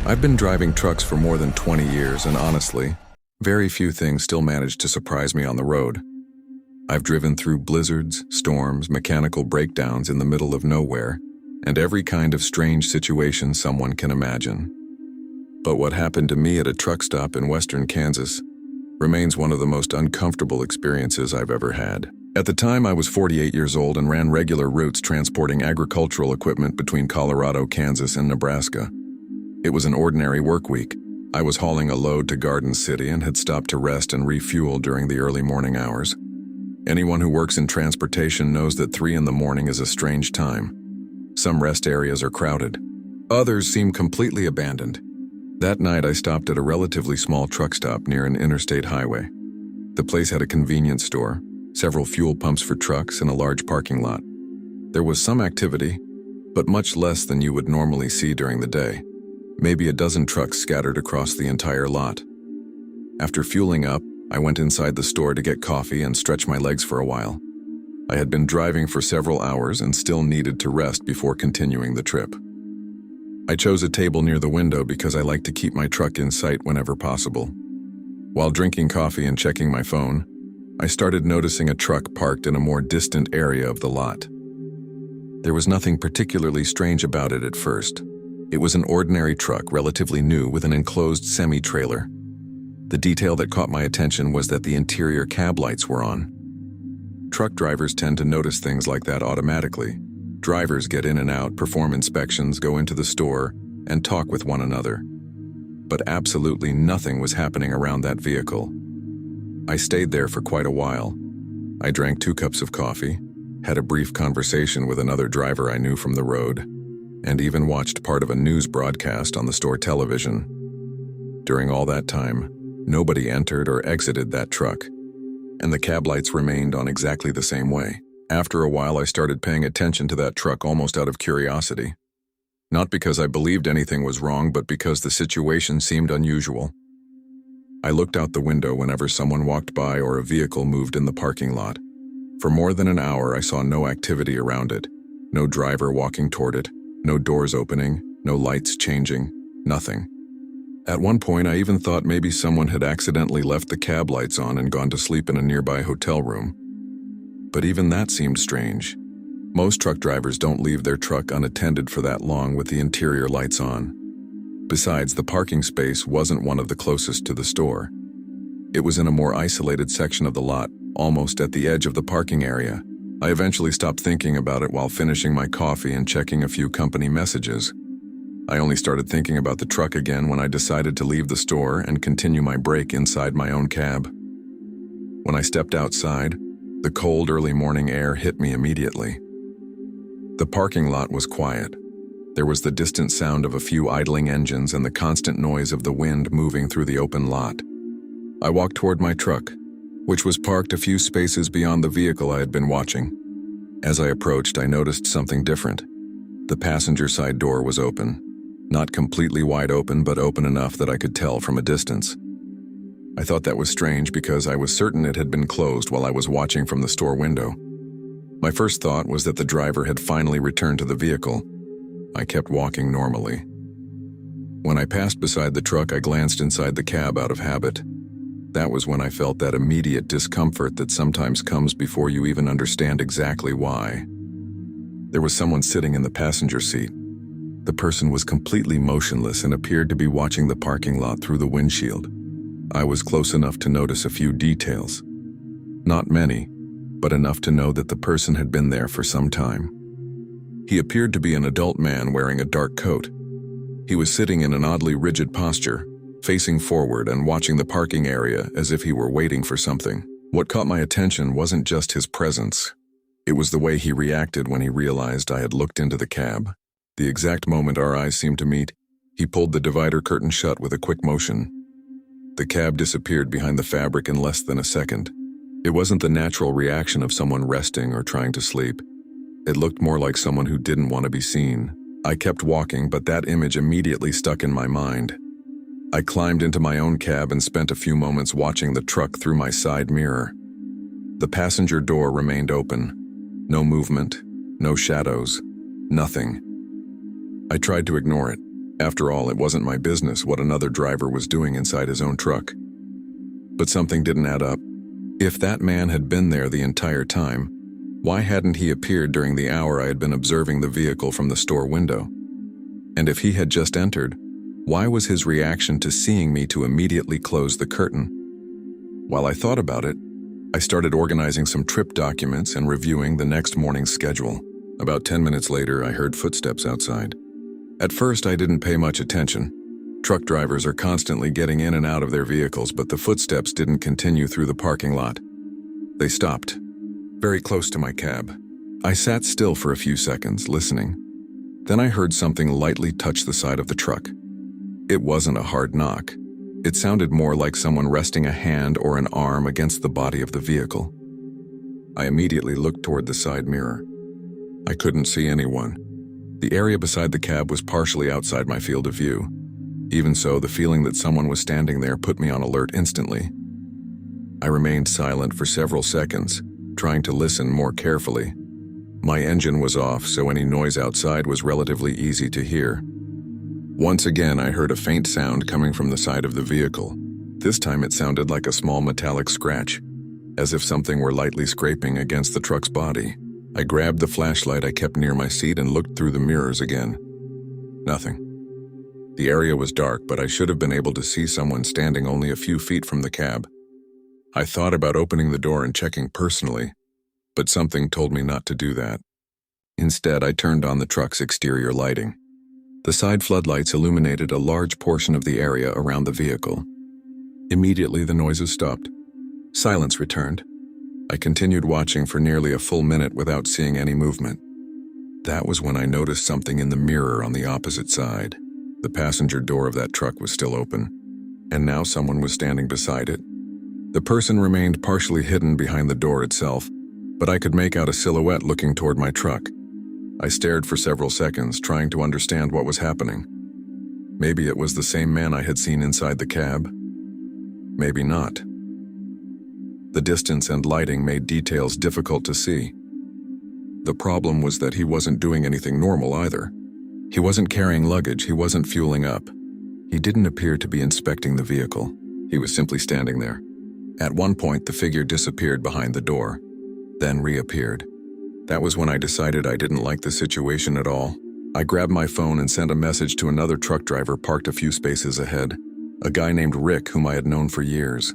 I've been driving trucks for more than 20 years, and honestly, very few things still manage to surprise me on the road. I've driven through blizzards, storms, mechanical breakdowns in the middle of nowhere, and every kind of strange situation someone can imagine. But what happened to me at a truck stop in western Kansas remains one of the most uncomfortable experiences I've ever had. At the time, I was 48 years old and ran regular routes transporting agricultural equipment between Colorado, Kansas, and Nebraska. It was an ordinary work week. I was hauling a load to Garden City and had stopped to rest and refuel during the early morning hours. Anyone who works in transportation knows that 3 in the morning is a strange time. Some rest areas are crowded. Others seem completely abandoned. That night, I stopped at a relatively small truck stop near an interstate highway. The place had a convenience store, several fuel pumps for trucks, and a large parking lot. There was some activity, but much less than you would normally see during the day. Maybe a dozen trucks scattered across the entire lot. After fueling up, I went inside the store to get coffee and stretch my legs for a while. I had been driving for several hours and still needed to rest before continuing the trip. I chose a table near the window because I like to keep my truck in sight whenever possible. While drinking coffee and checking my phone, I started noticing a truck parked in a more distant area of the lot. There was nothing particularly strange about it at first. It was an ordinary truck, relatively new, with an enclosed semi-trailer. The detail that caught my attention was that the interior cab lights were on. Truck drivers tend to notice things like that automatically. Drivers get in and out, perform inspections, go into the store, and talk with one another. But absolutely nothing was happening around that vehicle. I stayed there for quite a while. I drank 2 cups of coffee, had a brief conversation with another driver I knew from the road, and even watched part of a news broadcast on the store television. During all that time, nobody entered or exited that truck, and the cab lights remained on exactly the same way. After a while, I started paying attention to that truck almost out of curiosity. Not because I believed anything was wrong, but because the situation seemed unusual. I looked out the window whenever someone walked by or a vehicle moved in the parking lot. For more than an hour, I saw no activity around it, no driver walking toward it, no doors opening, no lights changing, nothing. At one point, I even thought maybe someone had accidentally left the cab lights on and gone to sleep in a nearby hotel room. But even that seemed strange. Most truck drivers don't leave their truck unattended for that long with the interior lights on. Besides, the parking space wasn't one of the closest to the store. It was in a more isolated section of the lot, almost at the edge of the parking area. I eventually stopped thinking about it while finishing my coffee and checking a few company messages. I only started thinking about the truck again when I decided to leave the store and continue my break inside my own cab. When I stepped outside, the cold early morning air hit me immediately. The parking lot was quiet. There was the distant sound of a few idling engines and the constant noise of the wind moving through the open lot. I walked toward my truck, which was parked a few spaces beyond the vehicle I had been watching. As I approached, I noticed something different. The passenger side door was open. Not completely wide open, but open enough that I could tell from a distance. I thought that was strange because I was certain it had been closed while I was watching from the store window. My first thought was that the driver had finally returned to the vehicle. I kept walking normally. When I passed beside the truck, I glanced inside the cab out of habit. That was when I felt that immediate discomfort that sometimes comes before you even understand exactly why. There was someone sitting in the passenger seat. The person was completely motionless and appeared to be watching the parking lot through the windshield. I was close enough to notice a few details. Not many, but enough to know that the person had been there for some time. He appeared to be an adult man wearing a dark coat. He was sitting in an oddly rigid posture, facing forward and watching the parking area as if he were waiting for something. What caught my attention wasn't just his presence. It was the way he reacted when he realized I had looked into the cab. The exact moment our eyes seemed to meet, he pulled the divider curtain shut with a quick motion. The cab disappeared behind the fabric in less than a second. It wasn't the natural reaction of someone resting or trying to sleep. It looked more like someone who didn't want to be seen. I kept walking, but that image immediately stuck in my mind. I climbed into my own cab and spent a few moments watching the truck through my side mirror. The passenger door remained open. No movement, no shadows, nothing. I tried to ignore it. After all, it wasn't my business what another driver was doing inside his own truck. But something didn't add up. If that man had been there the entire time, why hadn't he appeared during the hour I had been observing the vehicle from the store window? And if he had just entered, why was his reaction to seeing me to immediately close the curtain? While I thought about it, I started organizing some trip documents and reviewing the next morning's schedule. About 10 minutes later, I heard footsteps outside. At first, I didn't pay much attention. Truck drivers are constantly getting in and out of their vehicles, but the footsteps didn't continue through the parking lot. They stopped, very close to my cab. I sat still for a few seconds, listening. Then I heard something lightly touch the side of the truck. It wasn't a hard knock. It sounded more like someone resting a hand or an arm against the body of the vehicle. I immediately looked toward the side mirror. I couldn't see anyone. The area beside the cab was partially outside my field of view. Even so, the feeling that someone was standing there put me on alert instantly. I remained silent for several seconds, trying to listen more carefully. My engine was off, so any noise outside was relatively easy to hear. Once again, I heard a faint sound coming from the side of the vehicle. This time it sounded like a small metallic scratch, as if something were lightly scraping against the truck's body. I grabbed the flashlight I kept near my seat and looked through the mirrors again. Nothing. The area was dark, but I should have been able to see someone standing only a few feet from the cab. I thought about opening the door and checking personally, but something told me not to do that. Instead, I turned on the truck's exterior lighting. The side floodlights illuminated a large portion of the area around the vehicle. Immediately, the noises stopped. Silence returned. I continued watching for nearly a full minute without seeing any movement. That was when I noticed something in the mirror on the opposite side. The passenger door of that truck was still open, and now someone was standing beside it. The person remained partially hidden behind the door itself, but I could make out a silhouette looking toward my truck. I stared for several seconds, trying to understand what was happening. Maybe it was the same man I had seen inside the cab. Maybe not. The distance and lighting made details difficult to see. The problem was that he wasn't doing anything normal either. He wasn't carrying luggage, he wasn't fueling up. He didn't appear to be inspecting the vehicle. He was simply standing there. At one point, the figure disappeared behind the door, then reappeared. That was when I decided I didn't like the situation at all. I grabbed my phone and sent a message to another truck driver parked a few spaces ahead, a guy named Rick whom I had known for years.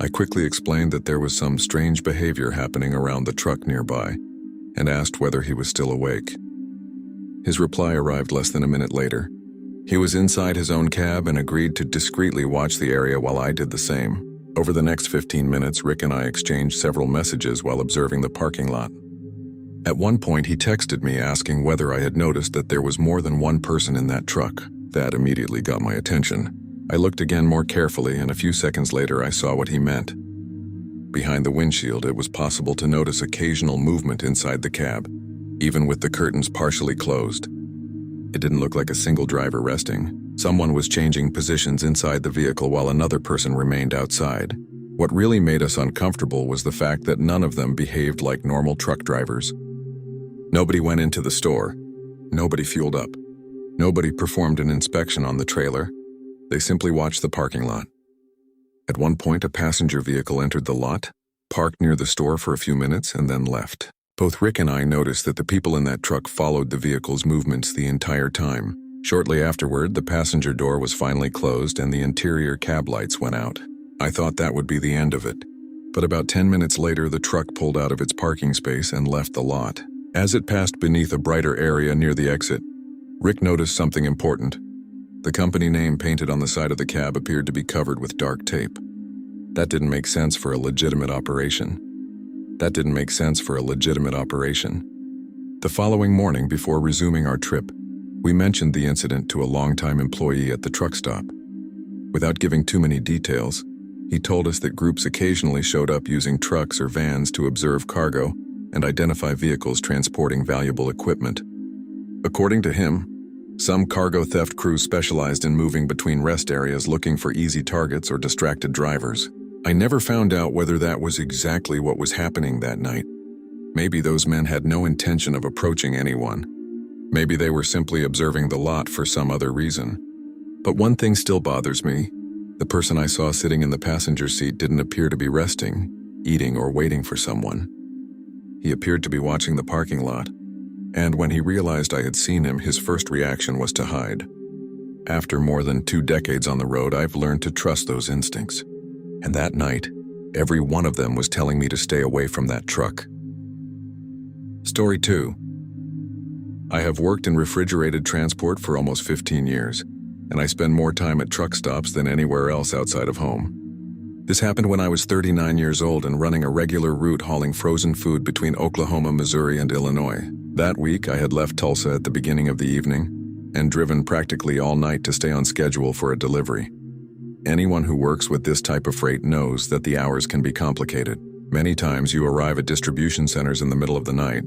I quickly explained that there was some strange behavior happening around the truck nearby, and asked whether he was still awake. His reply arrived less than a minute later. He was inside his own cab and agreed to discreetly watch the area while I did the same. Over the next 15 minutes, Rick and I exchanged several messages while observing the parking lot. At one point, he texted me asking whether I had noticed that there was more than one person in that truck. That immediately got my attention. I looked again more carefully, and a few seconds later, I saw what he meant. Behind the windshield, it was possible to notice occasional movement inside the cab, even with the curtains partially closed. It didn't look like a single driver resting. Someone was changing positions inside the vehicle while another person remained outside. What really made us uncomfortable was the fact that none of them behaved like normal truck drivers. Nobody went into the store. Nobody fueled up. Nobody performed an inspection on the trailer. They simply watched the parking lot. At one point, a passenger vehicle entered the lot, parked near the store for a few minutes, and then left. Both Rick and I noticed that the people in that truck followed the vehicle's movements the entire time. Shortly afterward, the passenger door was finally closed and the interior cab lights went out. I thought that would be the end of it. But about 10 minutes later, the truck pulled out of its parking space and left the lot. As it passed beneath a brighter area near the exit, Rick noticed something important. The company name painted on the side of the cab appeared to be covered with dark tape. That didn't make sense for a legitimate operation. The following morning, before resuming our trip, we mentioned the incident to a longtime employee at the truck stop. Without giving too many details, he told us that groups occasionally showed up using trucks or vans to observe cargo and identify vehicles transporting valuable equipment. According to him, some cargo theft crews specialized in moving between rest areas looking for easy targets or distracted drivers. I never found out whether that was exactly what was happening that night. Maybe those men had no intention of approaching anyone. Maybe they were simply observing the lot for some other reason. But one thing still bothers me. The person I saw sitting in the passenger seat didn't appear to be resting, eating, or waiting for someone. He appeared to be watching the parking lot, and when he realized I had seen him, his first reaction was to hide. After more than 2 decades on the road, I've learned to trust those instincts. And that night, every one of them was telling me to stay away from that truck. Story 2. I have worked in refrigerated transport for almost 15 years, and I spend more time at truck stops than anywhere else outside of home. This happened when I was 39 years old and running a regular route hauling frozen food between Oklahoma, Missouri, and Illinois. That week, I had left Tulsa at the beginning of the evening and driven practically all night to stay on schedule for a delivery. Anyone who works with this type of freight knows that the hours can be complicated. Many times you arrive at distribution centers in the middle of the night,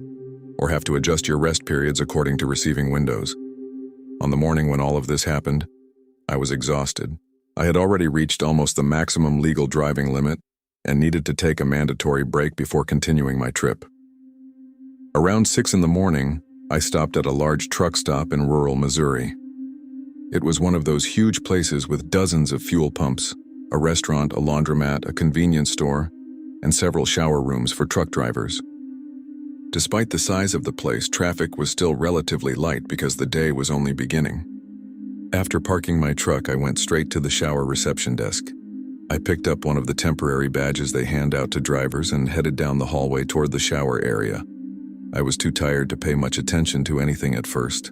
or have to adjust your rest periods according to receiving windows. On the morning when all of this happened, I was exhausted. I had already reached almost the maximum legal driving limit and needed to take a mandatory break before continuing my trip. Around 6 in the morning, I stopped at a large truck stop in rural Missouri. It was one of those huge places with dozens of fuel pumps, a restaurant, a laundromat, a convenience store, and several shower rooms for truck drivers. Despite the size of the place, traffic was still relatively light because the day was only beginning. After parking my truck, I went straight to the shower reception desk. I picked up one of the temporary badges they hand out to drivers and headed down the hallway toward the shower area. I was too tired to pay much attention to anything at first.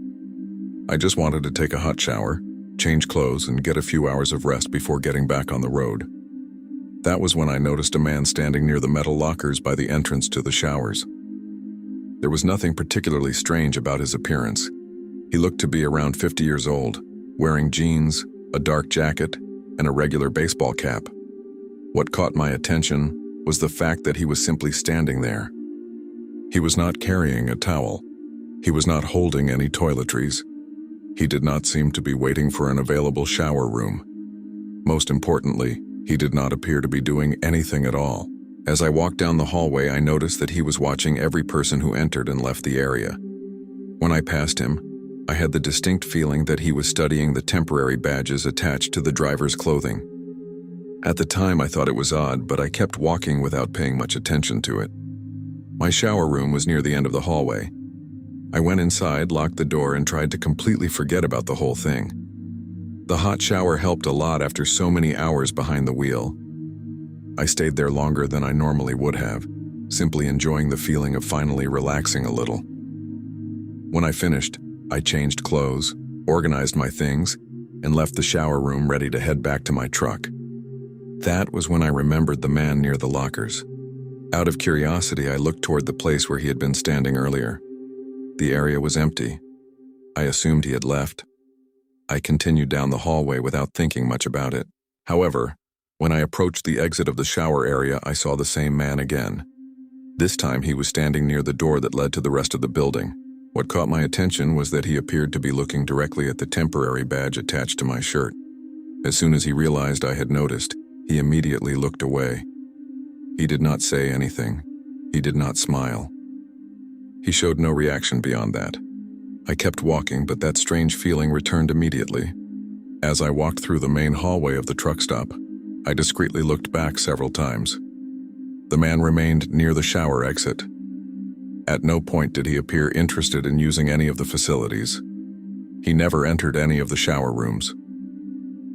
I just wanted to take a hot shower, change clothes, and get a few hours of rest before getting back on the road. That was when I noticed a man standing near the metal lockers by the entrance to the showers. There was nothing particularly strange about his appearance. He looked to be around 50 years old, wearing jeans, a dark jacket, and a regular baseball cap. What caught my attention was the fact that he was simply standing there. He was not carrying a towel. He was not holding any toiletries. He did not seem to be waiting for an available shower room. Most importantly, he did not appear to be doing anything at all. As I walked down the hallway, I noticed that he was watching every person who entered and left the area. When I passed him, I had the distinct feeling that he was studying the temporary badges attached to the driver's clothing. At the time, I thought it was odd, but I kept walking without paying much attention to it. My shower room was near the end of the hallway. I went inside, locked the door, and tried to completely forget about the whole thing. The hot shower helped a lot after so many hours behind the wheel. I stayed there longer than I normally would have, simply enjoying the feeling of finally relaxing a little. When I finished, I changed clothes, organized my things, and left the shower room ready to head back to my truck. That was when I remembered the man near the lockers. Out of curiosity, I looked toward the place where he had been standing earlier. The area was empty. I assumed he had left. I continued down the hallway without thinking much about it. However, when I approached the exit of the shower area, I saw the same man again. This time he was standing near the door that led to the rest of the building. What caught my attention was that he appeared to be looking directly at the temporary badge attached to my shirt. As soon as he realized I had noticed, he immediately looked away. He did not say anything. He did not smile. He showed no reaction beyond that. I kept walking, but that strange feeling returned immediately. As I walked through the main hallway of the truck stop, I discreetly looked back several times. The man remained near the shower exit. At no point did he appear interested in using any of the facilities. He never entered any of the shower rooms.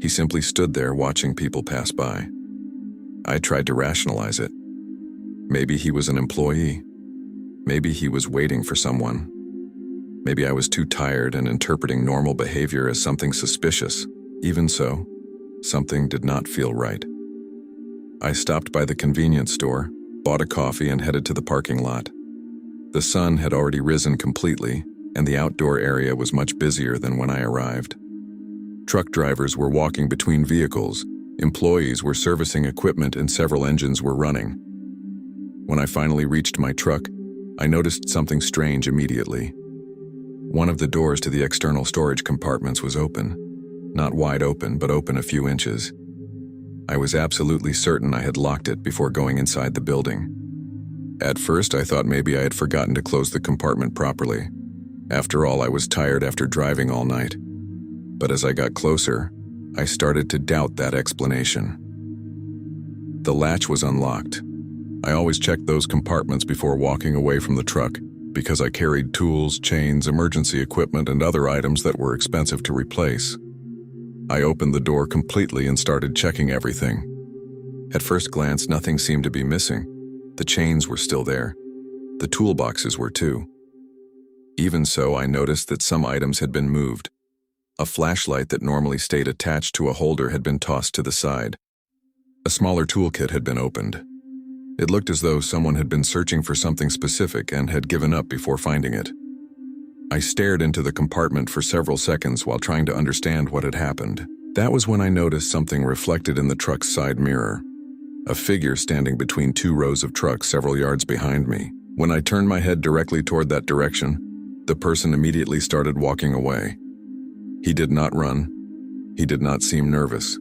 He simply stood there watching people pass by. I tried to rationalize it. Maybe he was an employee. Maybe he was waiting for someone. Maybe I was too tired and interpreting normal behavior as something suspicious. Even so, something did not feel right. I stopped by the convenience store, bought a coffee, and headed to the parking lot. The sun had already risen completely, and the outdoor area was much busier than when I arrived. Truck drivers were walking between vehicles, employees were servicing equipment, and several engines were running. When I finally reached my truck, I noticed something strange immediately. One of the doors to the external storage compartments was open. Not wide open, but open a few inches. I was absolutely certain I had locked it before going inside the building. At first, I thought maybe I had forgotten to close the compartment properly. After all, I was tired after driving all night. But as I got closer, I started to doubt that explanation. The latch was unlocked. I always checked those compartments before walking away from the truck because I carried tools, chains, emergency equipment, and other items that were expensive to replace. I opened the door completely and started checking everything. At first glance, nothing seemed to be missing. The chains were still there. The toolboxes were too. Even so, I noticed that some items had been moved. A flashlight that normally stayed attached to a holder had been tossed to the side. A smaller toolkit had been opened. It looked as though someone had been searching for something specific and had given up before finding it. I stared into the compartment for several seconds while trying to understand what had happened. That was when I noticed something reflected in the truck's side mirror. A figure standing between two rows of trucks several yards behind me. When I turned my head directly toward that direction, the person immediately started walking away. He did not run. He did not seem nervous.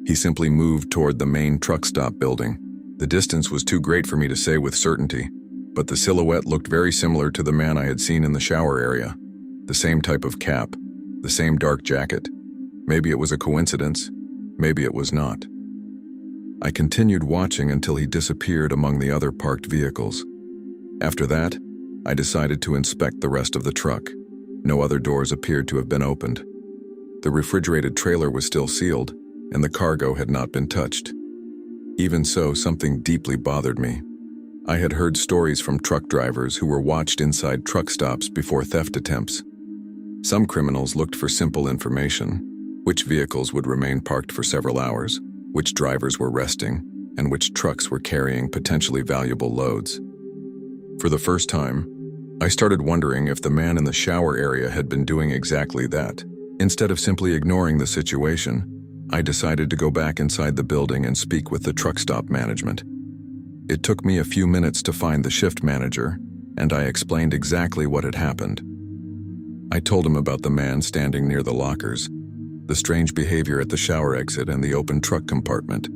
He simply moved toward the main truck stop building. The distance was too great for me to say with certainty, but the silhouette looked very similar to the man I had seen in the shower area. The same type of cap, the same dark jacket. Maybe it was a coincidence, maybe it was not. I continued watching until he disappeared among the other parked vehicles. After that, I decided to inspect the rest of the truck. No other doors appeared to have been opened. The refrigerated trailer was still sealed, and the cargo had not been touched. Even so, something deeply bothered me. I had heard stories from truck drivers who were watched inside truck stops before theft attempts. Some criminals looked for simple information: which vehicles would remain parked for several hours, which drivers were resting, and which trucks were carrying potentially valuable loads. For the first time, I started wondering if the man in the shower area had been doing exactly that. Instead of simply ignoring the situation, I decided to go back inside the building and speak with the truck stop management. It took me a few minutes to find the shift manager, and I explained exactly what had happened. I told him about the man standing near the lockers, the strange behavior at the shower exit, and the open truck compartment.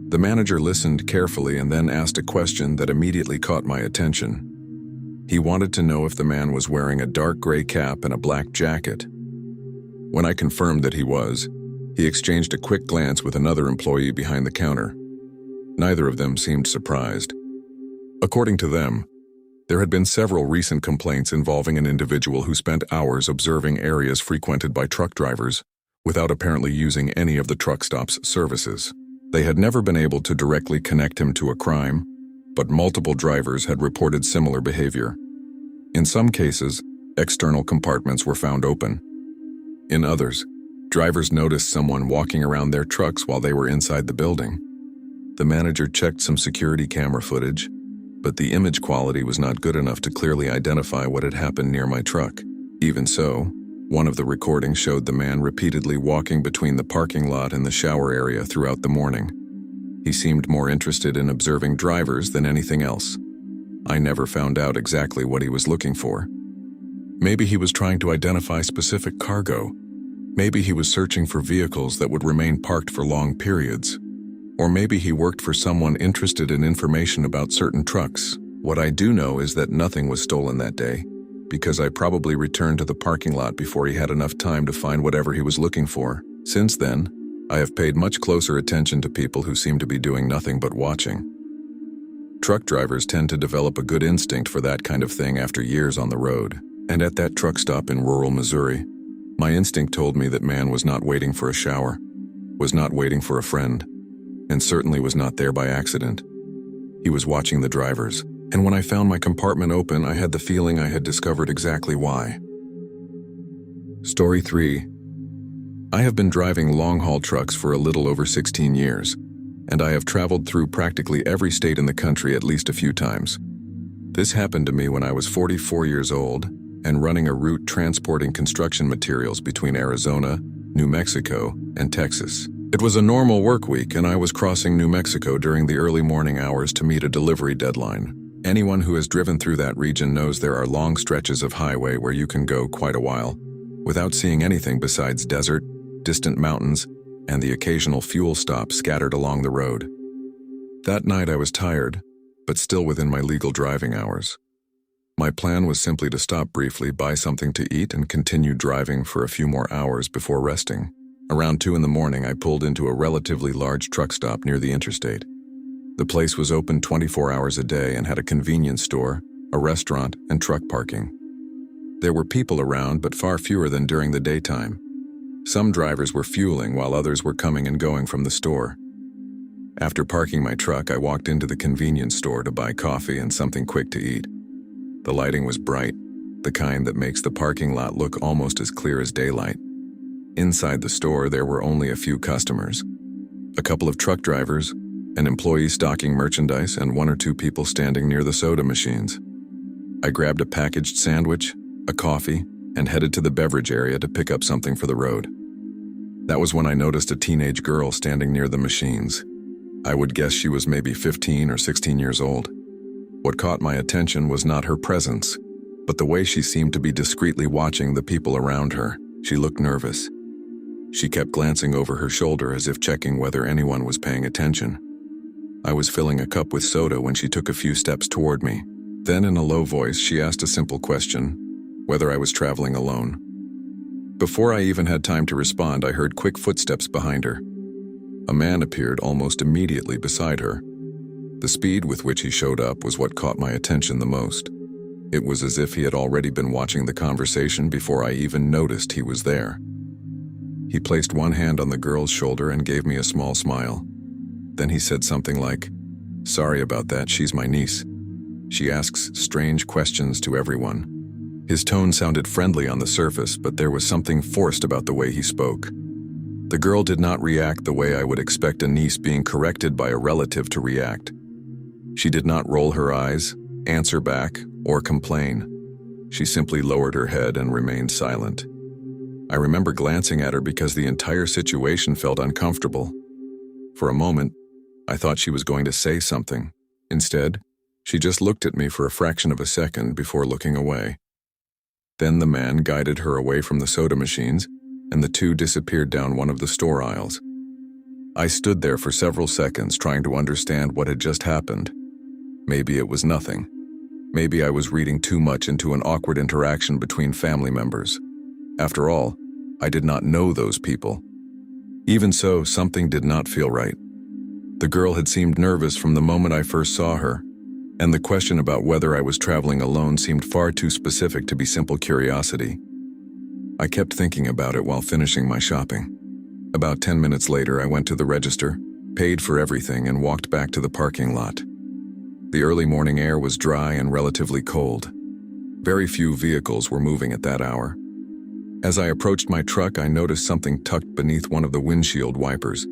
The manager listened carefully and then asked a question that immediately caught my attention. He wanted to know if the man was wearing a dark gray cap and a black jacket. When I confirmed that he was, he exchanged a quick glance with another employee behind the counter. Neither of them seemed surprised. According to them, there had been several recent complaints involving an individual who spent hours observing areas frequented by truck drivers without apparently using any of the truck stop's services. They had never been able to directly connect him to a crime, but multiple drivers had reported similar behavior. In some cases, external compartments were found open. In others, drivers noticed someone walking around their trucks while they were inside the building. The manager checked some security camera footage, but the image quality was not good enough to clearly identify what had happened near my truck. Even so, one of the recordings showed the man repeatedly walking between the parking lot and the shower area throughout the morning. He seemed more interested in observing drivers than anything else. I never found out exactly what he was looking for. Maybe he was trying to identify specific cargo. Maybe he was searching for vehicles that would remain parked for long periods. Or maybe he worked for someone interested in information about certain trucks. What I do know is that nothing was stolen that day, because I probably returned to the parking lot before he had enough time to find whatever he was looking for. Since then, I have paid much closer attention to people who seem to be doing nothing but watching. Truck drivers tend to develop a good instinct for that kind of thing after years on the road. And at that truck stop in rural Missouri, my instinct told me that man was not waiting for a shower, was not waiting for a friend, and certainly was not there by accident. He was watching the drivers, and when I found my compartment open, I had the feeling I had discovered exactly why. Story 3. I have been driving long-haul trucks for a little over 16 years, and I have traveled through practically every state in the country at least a few times. This happened to me when I was 44 years old and running a route transporting construction materials between Arizona, New Mexico, and Texas. It was a normal work week, and I was crossing New Mexico during the early morning hours to meet a delivery deadline. Anyone who has driven through that region knows there are long stretches of highway where you can go quite a while without seeing anything besides desert, distant mountains, and the occasional fuel stop scattered along the road. That night I was tired, but still within my legal driving hours. My plan was simply to stop briefly, buy something to eat, and continue driving for a few more hours before resting. Around 2 in the morning, I pulled into a relatively large truck stop near the interstate. The place was open 24 hours a day and had a convenience store, a restaurant, and truck parking. There were people around, but far fewer than during the daytime. Some drivers were fueling while others were coming and going from the store. After parking my truck, I walked into the convenience store to buy coffee and something quick to eat. The lighting was bright, the kind that makes the parking lot look almost as clear as daylight. Inside the store, there were only a few customers. A couple of truck drivers, an employee stocking merchandise, and 1 or 2 people standing near the soda machines. I grabbed a packaged sandwich, a coffee, and headed to the beverage area to pick up something for the road. That was when I noticed a teenage girl standing near the machines. I would guess she was maybe 15 or 16 years old. What caught my attention was not her presence, but the way she seemed to be discreetly watching the people around her. She looked nervous. She kept glancing over her shoulder as if checking whether anyone was paying attention. I was filling a cup with soda when she took a few steps toward me. Then, in a low voice, she asked a simple question: whether I was traveling alone. Before I even had time to respond, I heard quick footsteps behind her. A man appeared almost immediately beside her. The speed with which he showed up was what caught my attention the most. It was as if he had already been watching the conversation before I even noticed he was there. He placed one hand on the girl's shoulder and gave me a small smile. Then he said something like, "Sorry about that, she's my niece. She asks strange questions to everyone." His tone sounded friendly on the surface, but there was something forced about the way he spoke. The girl did not react the way I would expect a niece being corrected by a relative to react. She did not roll her eyes, answer back, or complain. She simply lowered her head and remained silent. I remember glancing at her because the entire situation felt uncomfortable. For a moment, I thought she was going to say something. Instead, she just looked at me for a fraction of a second before looking away. Then the man guided her away from the soda machines, and the two disappeared down one of the store aisles. I stood there for several seconds trying to understand what had just happened. Maybe it was nothing. Maybe I was reading too much into an awkward interaction between family members. After all, I did not know those people. Even so, something did not feel right. The girl had seemed nervous from the moment I first saw her, and the question about whether I was traveling alone seemed far too specific to be simple curiosity. I kept thinking about it while finishing my shopping. About 10 minutes later, I went to the register, paid for everything, and walked back to the parking lot. The early morning air was dry and relatively cold. Very few vehicles were moving at that hour. As I approached my truck, I noticed something tucked beneath one of the windshield wipers.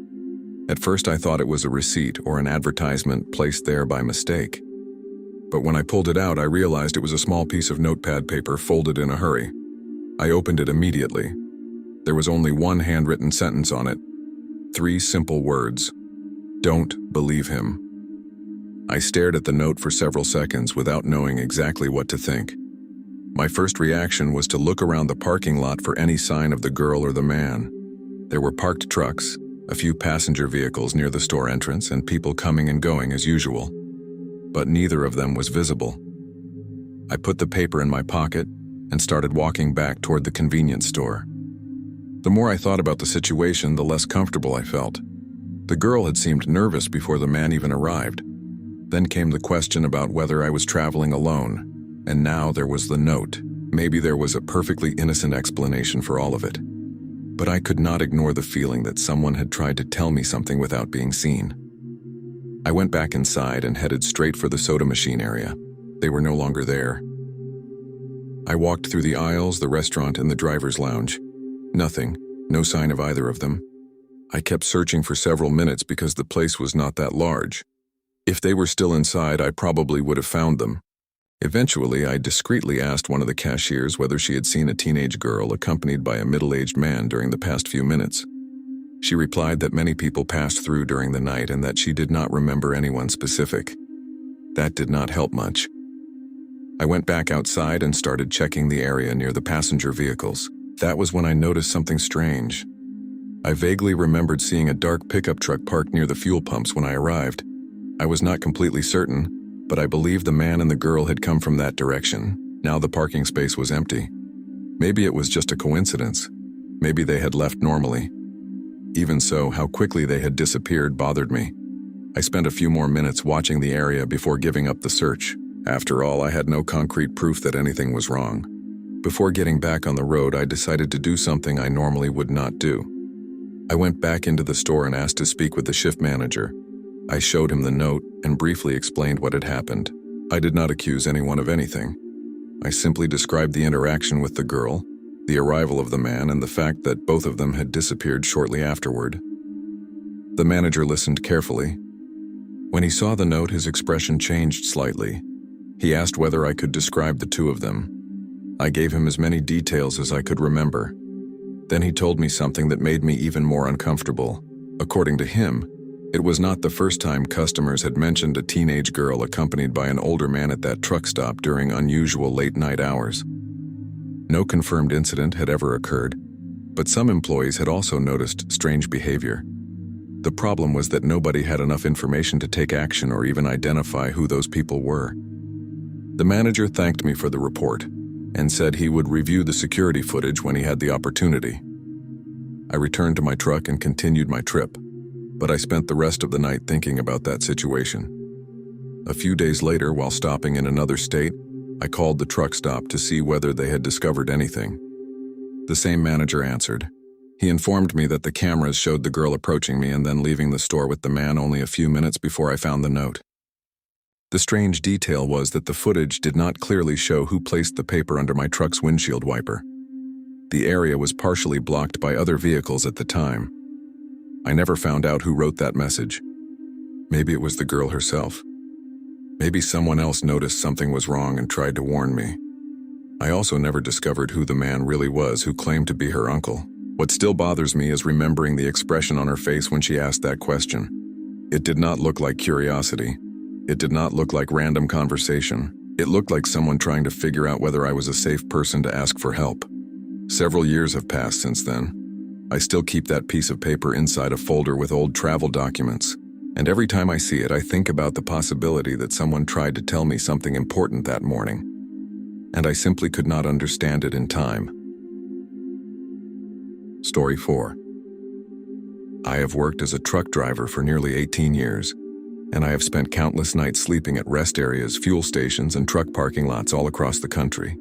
At first, I thought it was a receipt or an advertisement placed there by mistake. But when I pulled it out, I realized it was a small piece of notepad paper folded in a hurry. I opened it immediately. There was only one handwritten sentence on it. 3 simple words: "Don't believe him." I stared at the note for several seconds without knowing exactly what to think. My first reaction was to look around the parking lot for any sign of the girl or the man. There were parked trucks, a few passenger vehicles near the store entrance, and people coming and going as usual. But neither of them was visible. I put the paper in my pocket and started walking back toward the convenience store. The more I thought about the situation, the less comfortable I felt. The girl had seemed nervous before the man even arrived. Then came the question about whether I was traveling alone, and now there was the note. Maybe there was a perfectly innocent explanation for all of it. But I could not ignore the feeling that someone had tried to tell me something without being seen. I went back inside and headed straight for the soda machine area. They were no longer there. I walked through the aisles, the restaurant, and the driver's lounge. Nothing, no sign of either of them. I kept searching for several minutes because the place was not that large. If they were still inside, I probably would have found them. Eventually, I discreetly asked one of the cashiers whether she had seen a teenage girl accompanied by a middle-aged man during the past few minutes. She replied that many people passed through during the night and that she did not remember anyone specific. That did not help much. I went back outside and started checking the area near the passenger vehicles. That was when I noticed something strange. I vaguely remembered seeing a dark pickup truck parked near the fuel pumps when I arrived. I was not completely certain, but I believed the man and the girl had come from that direction. Now the parking space was empty. Maybe it was just a coincidence. Maybe they had left normally. Even so, how quickly they had disappeared bothered me. I spent a few more minutes watching the area before giving up the search. After all, I had no concrete proof that anything was wrong. Before getting back on the road, I decided to do something I normally would not do. I went back into the store and asked to speak with the shift manager. I showed him the note and briefly explained what had happened. I did not accuse anyone of anything. I simply described the interaction with the girl, the arrival of the man, and the fact that both of them had disappeared shortly afterward. The manager listened carefully. When he saw the note, his expression changed slightly. He asked whether I could describe the two of them. I gave him as many details as I could remember. Then he told me something that made me even more uncomfortable. According to him, it was not the first time customers had mentioned a teenage girl accompanied by an older man at that truck stop during unusual late-night hours. No confirmed incident had ever occurred, but some employees had also noticed strange behavior. The problem was that nobody had enough information to take action or even identify who those people were. The manager thanked me for the report and said he would review the security footage when he had the opportunity. I returned to my truck and continued my trip, but I spent the rest of the night thinking about that situation. A few days later, while stopping in another state, I called the truck stop to see whether they had discovered anything. The same manager answered. He informed me that the cameras showed the girl approaching me and then leaving the store with the man only a few minutes before I found the note. The strange detail was that the footage did not clearly show who placed the paper under my truck's windshield wiper. The area was partially blocked by other vehicles at the time. I never found out who wrote that message. Maybe it was the girl herself. Maybe someone else noticed something was wrong and tried to warn me. I also never discovered who the man really was who claimed to be her uncle. What still bothers me is remembering the expression on her face when she asked that question. It did not look like curiosity. It did not look like random conversation. It looked like someone trying to figure out whether I was a safe person to ask for help. Several years have passed since then. I still keep that piece of paper inside a folder with old travel documents, and every time I see it, I think about the possibility that someone tried to tell me something important that morning, and I simply could not understand it in time. Story 4. I have worked as a truck driver for nearly 18 years, and I have spent countless nights sleeping at rest areas, fuel stations, and truck parking lots all across the country.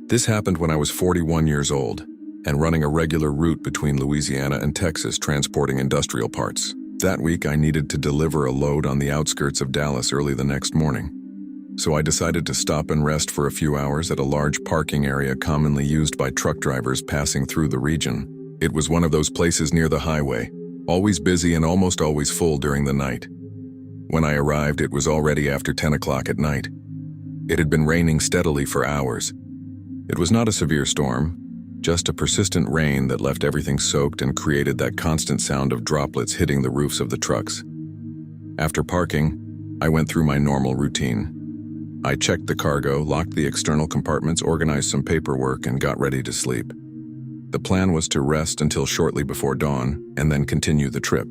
This happened when I was 41 years old and running a regular route between Louisiana and Texas transporting industrial parts. That week, I needed to deliver a load on the outskirts of Dallas early the next morning. So I decided to stop and rest for a few hours at a large parking area commonly used by truck drivers passing through the region. It was one of those places near the highway, always busy and almost always full during the night. When I arrived, it was already after 10 o'clock at night. It had been raining steadily for hours. It was not a severe storm, just a persistent rain that left everything soaked and created that constant sound of droplets hitting the roofs of the trucks. After parking, I went through my normal routine. I checked the cargo, locked the external compartments, organized some paperwork, and got ready to sleep. The plan was to rest until shortly before dawn and then continue the trip.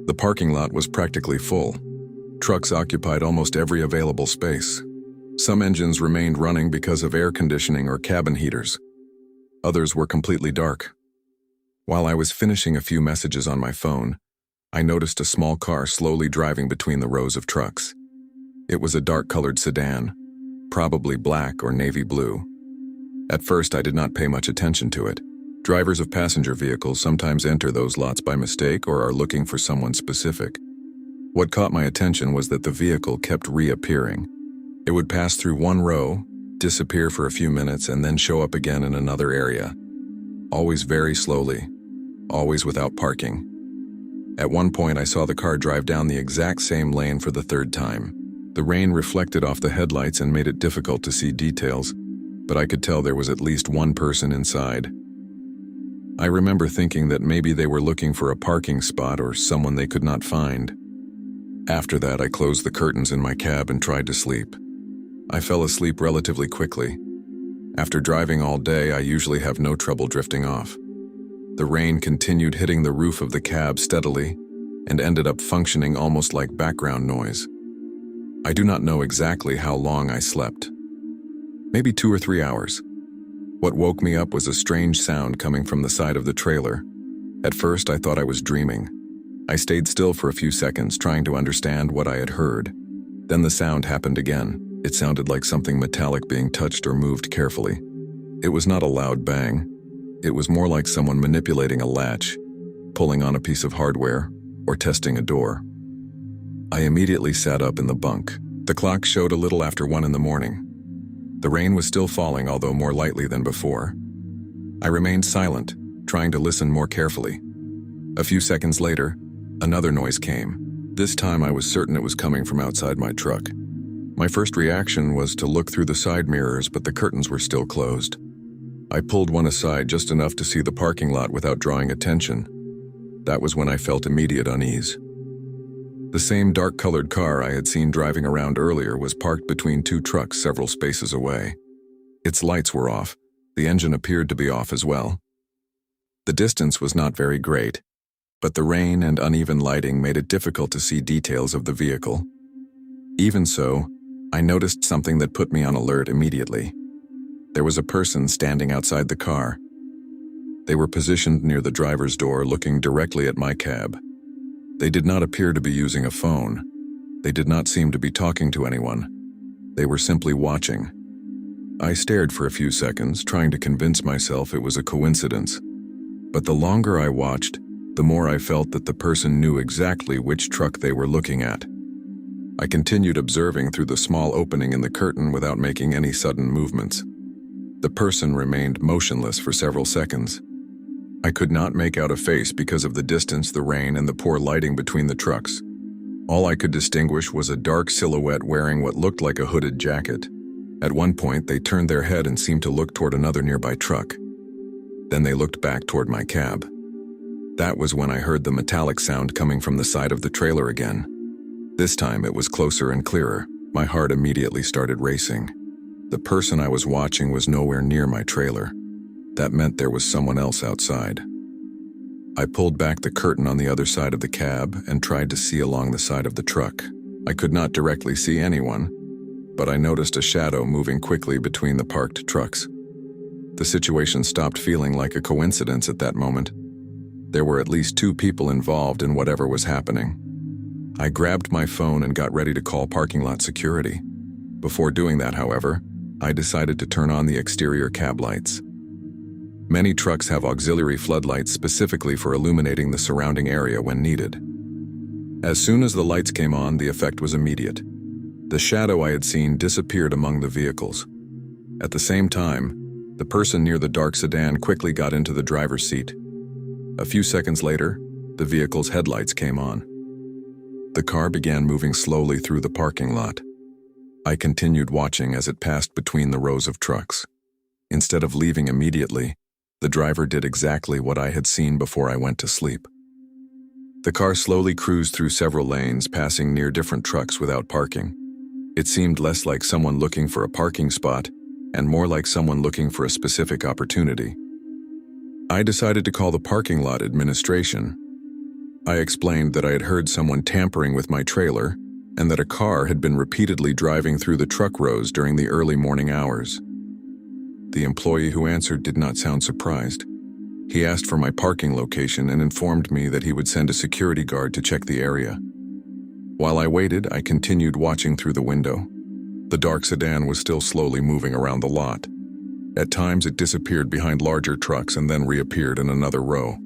The parking lot was practically full. Trucks occupied almost every available space. Some engines remained running because of air conditioning or cabin heaters. Others were completely dark. While I was finishing a few messages on my phone, I noticed a small car slowly driving between the rows of trucks. It was a dark-colored sedan, probably black or navy blue. At first, I did not pay much attention to it. Drivers of passenger vehicles sometimes enter those lots by mistake or are looking for someone specific. What caught my attention was that the vehicle kept reappearing. It would pass through one row, disappear for a few minutes, and then show up again in another area. Always very slowly, always without parking. At one point, I saw the car drive down the exact same lane for the third time. The rain reflected off the headlights and made it difficult to see details, but I could tell there was at least one person inside. I remember thinking that maybe they were looking for a parking spot or someone they could not find. After that, I closed the curtains in my cab and tried to sleep. I fell asleep relatively quickly. After driving all day, I usually have no trouble drifting off. The rain continued hitting the roof of the cab steadily and ended up functioning almost like background noise. I do not know exactly how long I slept. Maybe 2 or 3 hours. What woke me up was a strange sound coming from the side of the trailer. At first, I thought I was dreaming. I stayed still for a few seconds, trying to understand what I had heard. Then the sound happened again. It sounded like something metallic being touched or moved carefully. It was not a loud bang. It was more like someone manipulating a latch, pulling on a piece of hardware, or testing a door. I immediately sat up in the bunk. The clock showed a little after 1 in the morning. The rain was still falling, although more lightly than before. I remained silent, trying to listen more carefully. A few seconds later, another noise came. This time I was certain it was coming from outside my truck. My first reaction was to look through the side mirrors, but the curtains were still closed. I pulled one aside just enough to see the parking lot without drawing attention. That was when I felt immediate unease. The same dark-colored car I had seen driving around earlier was parked between 2 trucks several spaces away. Its lights were off. The engine appeared to be off as well. The distance was not very great, but the rain and uneven lighting made it difficult to see details of the vehicle. Even so, I noticed something that put me on alert immediately. There was a person standing outside the car. They were positioned near the driver's door, looking directly at my cab. They did not appear to be using a phone. They did not seem to be talking to anyone. They were simply watching. I stared for a few seconds, trying to convince myself it was a coincidence. But the longer I watched, the more I felt that the person knew exactly which truck they were looking at. I continued observing through the small opening in the curtain without making any sudden movements. The person remained motionless for several seconds. I could not make out a face because of the distance, the rain, and the poor lighting between the trucks. All I could distinguish was a dark silhouette wearing what looked like a hooded jacket. At one point, they turned their head and seemed to look toward another nearby truck. Then they looked back toward my cab. That was when I heard the metallic sound coming from the side of the trailer again. This time it was closer and clearer. My heart immediately started racing. The person I was watching was nowhere near my trailer. That meant there was someone else outside. I pulled back the curtain on the other side of the cab and tried to see along the side of the truck. I could not directly see anyone, but I noticed a shadow moving quickly between the parked trucks. The situation stopped feeling like a coincidence at that moment. There were at least 2 people involved in whatever was happening. I grabbed my phone and got ready to call parking lot security. Before doing that, however, I decided to turn on the exterior cab lights. Many trucks have auxiliary floodlights specifically for illuminating the surrounding area when needed. As soon as the lights came on, the effect was immediate. The shadow I had seen disappeared among the vehicles. At the same time, the person near the dark sedan quickly got into the driver's seat. A few seconds later, the vehicle's headlights came on. The car began moving slowly through the parking lot. I continued watching as it passed between the rows of trucks. Instead of leaving immediately, the driver did exactly what I had seen before I went to sleep. The car slowly cruised through several lanes, passing near different trucks without parking. It seemed less like someone looking for a parking spot and more like someone looking for a specific opportunity. I decided to call the parking lot administration. I explained that I had heard someone tampering with my trailer and that a car had been repeatedly driving through the truck rows during the early morning hours. The employee who answered did not sound surprised. He asked for my parking location and informed me that he would send a security guard to check the area. While I waited, I continued watching through the window. The dark sedan was still slowly moving around the lot. At times, it disappeared behind larger trucks and then reappeared in another row.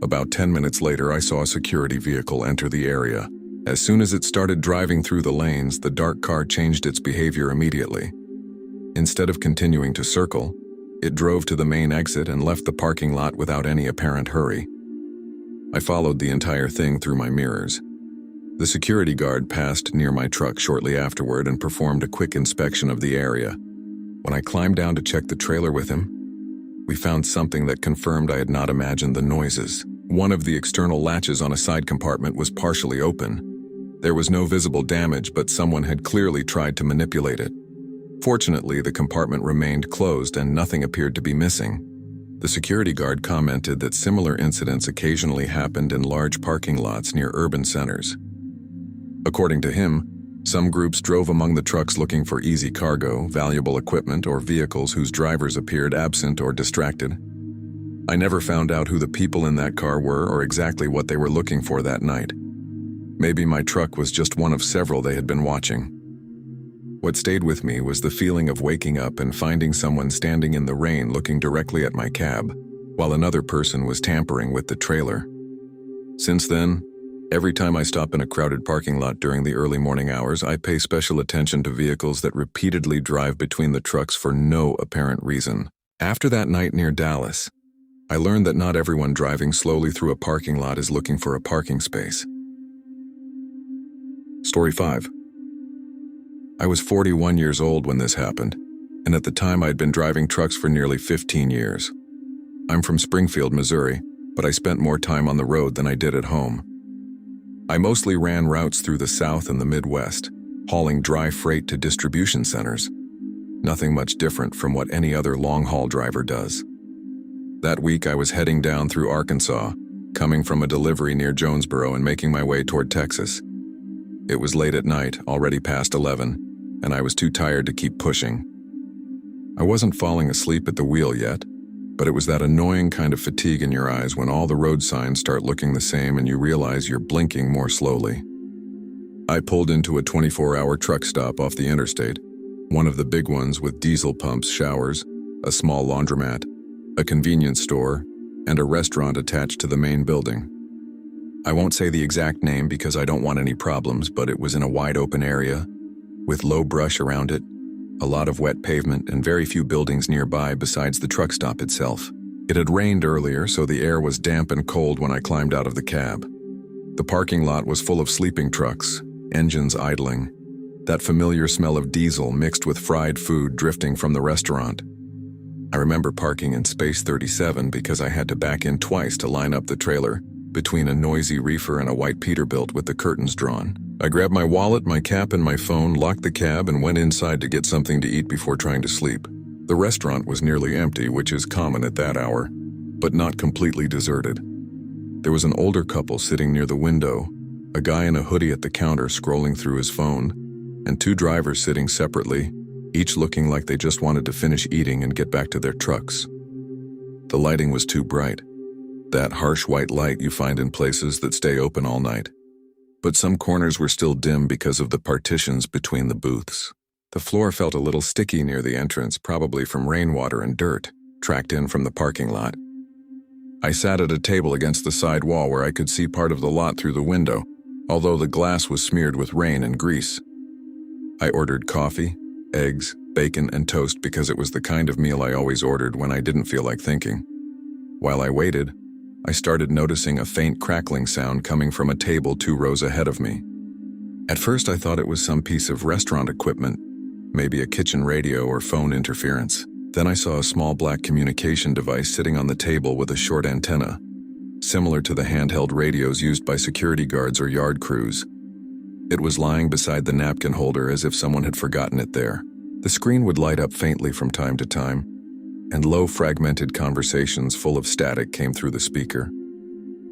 About 10 minutes later, I saw a security vehicle enter the area. As soon as it started driving through the lanes, the dark car changed its behavior immediately. Instead of continuing to circle, it drove to the main exit and left the parking lot without any apparent hurry. I followed the entire thing through my mirrors. The security guard passed near my truck shortly afterward and performed a quick inspection of the area. When I climbed down to check the trailer with him, we found something that confirmed I had not imagined the noises. One of the external latches on a side compartment was partially open. There was no visible damage, but someone had clearly tried to manipulate it. Fortunately, the compartment remained closed and nothing appeared to be missing. The security guard commented that similar incidents occasionally happened in large parking lots near urban centers. According to him, Some groups drove among the trucks looking for easy cargo, valuable equipment, or vehicles whose drivers appeared absent or distracted. I never found out who the people in that car were or exactly what they were looking for that night. Maybe my truck was just one of several they had been watching. What stayed with me was the feeling of waking up and finding someone standing in the rain looking directly at my cab, while another person was tampering with the trailer. Since then, every time I stop in a crowded parking lot during the early morning hours, I pay special attention to vehicles that repeatedly drive between the trucks for no apparent reason. After that night near Dallas, I learned that not everyone driving slowly through a parking lot is looking for a parking space. Story 5. I was 41 years old when this happened, and at the time I'd been driving trucks for nearly 15 years. I'm from Springfield, Missouri, but I spent more time on the road than I did at home. I mostly ran routes through the South and the Midwest, hauling dry freight to distribution centers. Nothing much different from what any other long-haul driver does. That week I was heading down through Arkansas, coming from a delivery near Jonesboro and making my way toward Texas. It was late at night, already past 11, and I was too tired to keep pushing. I wasn't falling asleep at the wheel yet, but it was that annoying kind of fatigue in your eyes when all the road signs start looking the same and you realize you're blinking more slowly. I pulled into a 24-hour truck stop off the interstate, one of the big ones with diesel pumps, showers, a small laundromat, a convenience store, and a restaurant attached to the main building. I won't say the exact name because I don't want any problems, but it was in a wide open area, with low brush around it, a lot of wet pavement, and very few buildings nearby besides the truck stop itself. It had rained earlier, so the air was damp and cold when I climbed out of the cab. The parking lot was full of sleeping trucks, engines idling, that familiar smell of diesel mixed with fried food drifting from the restaurant. I remember parking in space 37 because I had to back in twice to line up the trailer between a noisy reefer and a white Peterbilt with the curtains drawn. I grabbed my wallet, my cap, and my phone, locked the cab, and went inside to get something to eat before trying to sleep. The restaurant was nearly empty, which is common at that hour, but not completely deserted. There was an older couple sitting near the window, a guy in a hoodie at the counter scrolling through his phone, and two drivers sitting separately, each looking like they just wanted to finish eating and get back to their trucks. The lighting was too bright, that harsh white light you find in places that stay open all night. But some corners were still dim because of the partitions between the booths. The floor felt a little sticky near the entrance, probably from rainwater and dirt, tracked in from the parking lot. I sat at a table against the side wall where I could see part of the lot through the window, although the glass was smeared with rain and grease. I ordered coffee, eggs, bacon, and toast because it was the kind of meal I always ordered when I didn't feel like thinking. While I waited, I started noticing a faint crackling sound coming from a table 2 rows ahead of me. At first I thought it was some piece of restaurant equipment, maybe a kitchen radio or phone interference. Then I saw a small black communication device sitting on the table with a short antenna, similar to the handheld radios used by security guards or yard crews. It was lying beside the napkin holder as if someone had forgotten it there. The screen would light up faintly from time to time, and low fragmented conversations full of static came through the speaker.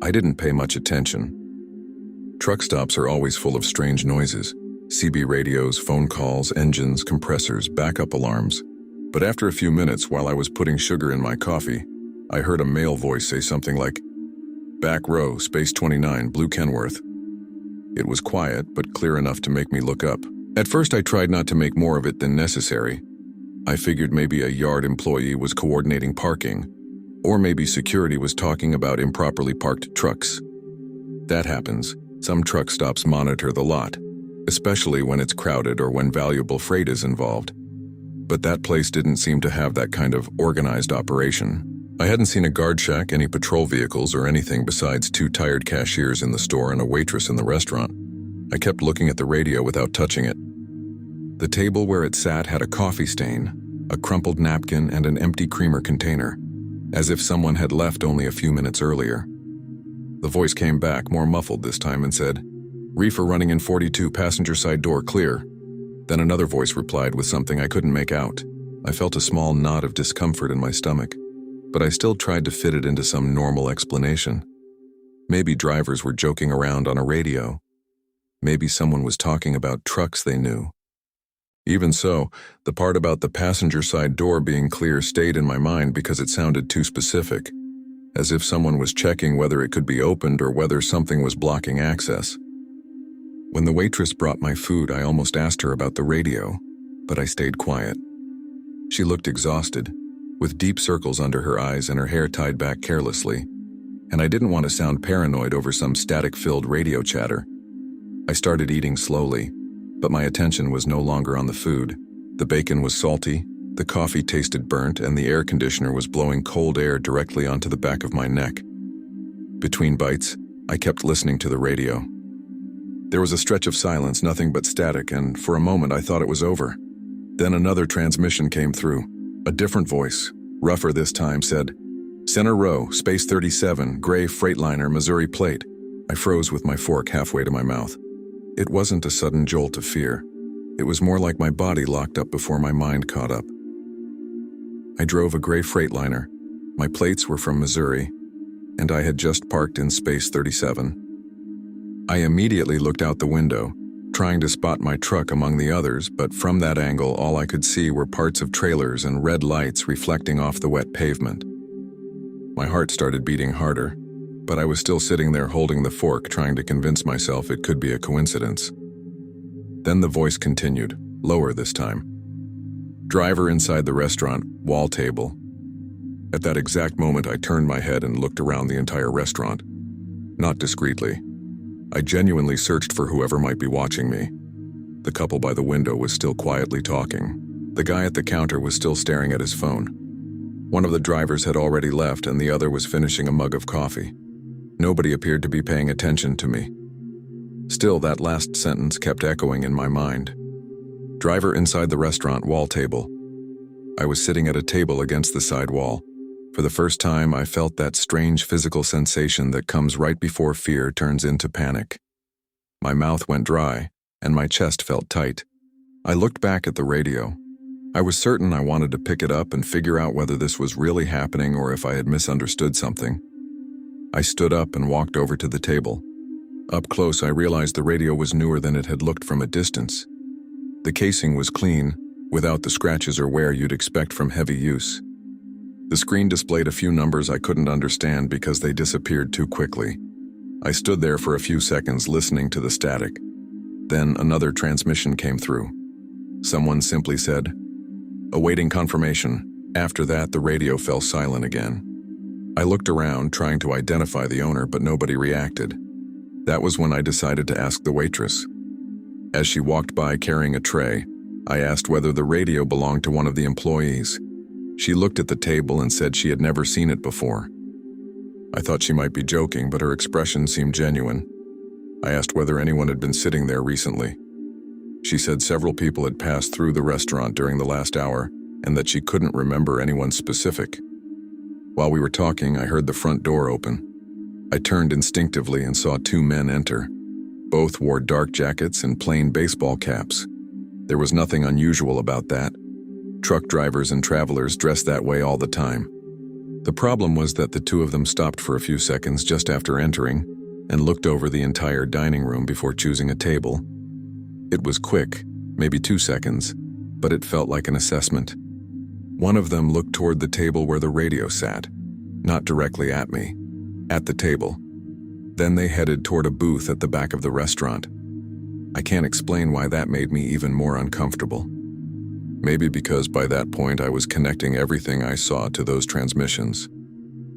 I didn't pay much attention. Truck stops are always full of strange noises: CB radios, phone calls, engines, compressors, backup alarms. But after a few minutes, while I was putting sugar in my coffee, I heard a male voice say something like, "Back row, space 29, Blue Kenworth." It was quiet, but clear enough to make me look up. At first I tried not to make more of it than necessary. I figured maybe a yard employee was coordinating parking, or maybe security was talking about improperly parked trucks. That happens. Some truck stops monitor the lot, especially when it's crowded or when valuable freight is involved. But that place didn't seem to have that kind of organized operation. I hadn't seen a guard shack, any patrol vehicles, or anything besides 2 tired cashiers in the store and a waitress in the restaurant. I kept looking at the radio without touching it. The table where it sat had a coffee stain, a crumpled napkin, and an empty creamer container, as if someone had left only a few minutes earlier. The voice came back, more muffled this time, and said, "Reefer running in 42, passenger side door clear." Then another voice replied with something I couldn't make out. I felt a small knot of discomfort in my stomach, but I still tried to fit it into some normal explanation. Maybe drivers were joking around on a radio. Maybe someone was talking about trucks they knew. Even so, the part about the passenger side door being clear stayed in my mind because it sounded too specific, as if someone was checking whether it could be opened or whether something was blocking access. When the waitress brought my food, I almost asked her about the radio, but I stayed quiet. She looked exhausted, with deep circles under her eyes and her hair tied back carelessly, and I didn't want to sound paranoid over some static-filled radio chatter. I started eating slowly, but my attention was no longer on the food. The bacon was salty, the coffee tasted burnt, and the air conditioner was blowing cold air directly onto the back of my neck. Between bites, I kept listening to the radio. There was a stretch of silence, nothing but static, and for a moment I thought it was over. Then another transmission came through. A different voice, rougher this time, said, "Center row, space 37, gray Freightliner, Missouri plate." I froze with my fork halfway to my mouth. It wasn't a sudden jolt of fear. It was more like my body locked up before my mind caught up. I drove a gray Freightliner. My plates were from Missouri, and I had just parked in space 37. I immediately looked out the window, trying to spot my truck among the others, but from that angle all I could see were parts of trailers and red lights reflecting off the wet pavement. My heart started beating harder, but I was still sitting there holding the fork, trying to convince myself it could be a coincidence. Then the voice continued, lower this time. "Driver inside the restaurant, wall table." At that exact moment I turned my head and looked around the entire restaurant. Not discreetly. I genuinely searched for whoever might be watching me. The couple by the window was still quietly talking. The guy at the counter was still staring at his phone. One of the drivers had already left and the other was finishing a mug of coffee. Nobody appeared to be paying attention to me. Still, that last sentence kept echoing in my mind. Driver inside the restaurant, wall table. I was sitting at a table against the side wall. For the first time, I felt that strange physical sensation that comes right before fear turns into panic. My mouth went dry, and my chest felt tight. I looked back at the radio. I was certain I wanted to pick it up and figure out whether this was really happening or if I had misunderstood something. I stood up and walked over to the table. Up close, I realized the radio was newer than it had looked from a distance. The casing was clean, without the scratches or wear you'd expect from heavy use. The screen displayed a few numbers I couldn't understand because they disappeared too quickly. I stood there for a few seconds listening to the static. Then another transmission came through. Someone simply said, "Awaiting confirmation." After that, the radio fell silent again. I looked around, trying to identify the owner, but nobody reacted. That was when I decided to ask the waitress. As she walked by carrying a tray, I asked whether the radio belonged to one of the employees. She looked at the table and said she had never seen it before. I thought she might be joking, but her expression seemed genuine. I asked whether anyone had been sitting there recently. She said several people had passed through the restaurant during the last hour and that she couldn't remember anyone specific. While we were talking, I heard the front door open. I turned instinctively and saw two men enter. Both wore dark jackets and plain baseball caps. There was nothing unusual about that. Truck drivers and travelers dressed that way all the time. The problem was that the two of them stopped for a few seconds just after entering and looked over the entire dining room before choosing a table. It was quick, maybe 2 seconds, but it felt like an assessment. One of them looked toward the table where the radio sat, not directly at me, at the table. Then they headed toward a booth at the back of the restaurant. I can't explain why that made me even more uncomfortable. Maybe because by that point I was connecting everything I saw to those transmissions.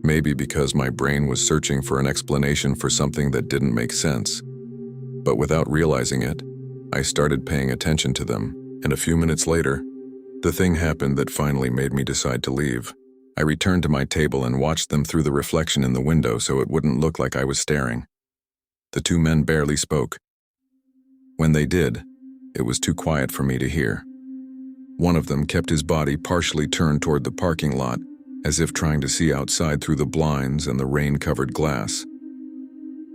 Maybe because my brain was searching for an explanation for something that didn't make sense. But without realizing it, I started paying attention to them, and a few minutes later, the thing happened that finally made me decide to leave. I returned to my table and watched them through the reflection in the window so it wouldn't look like I was staring. The two men barely spoke. When they did, it was too quiet for me to hear. One of them kept his body partially turned toward the parking lot, as if trying to see outside through the blinds and the rain-covered glass.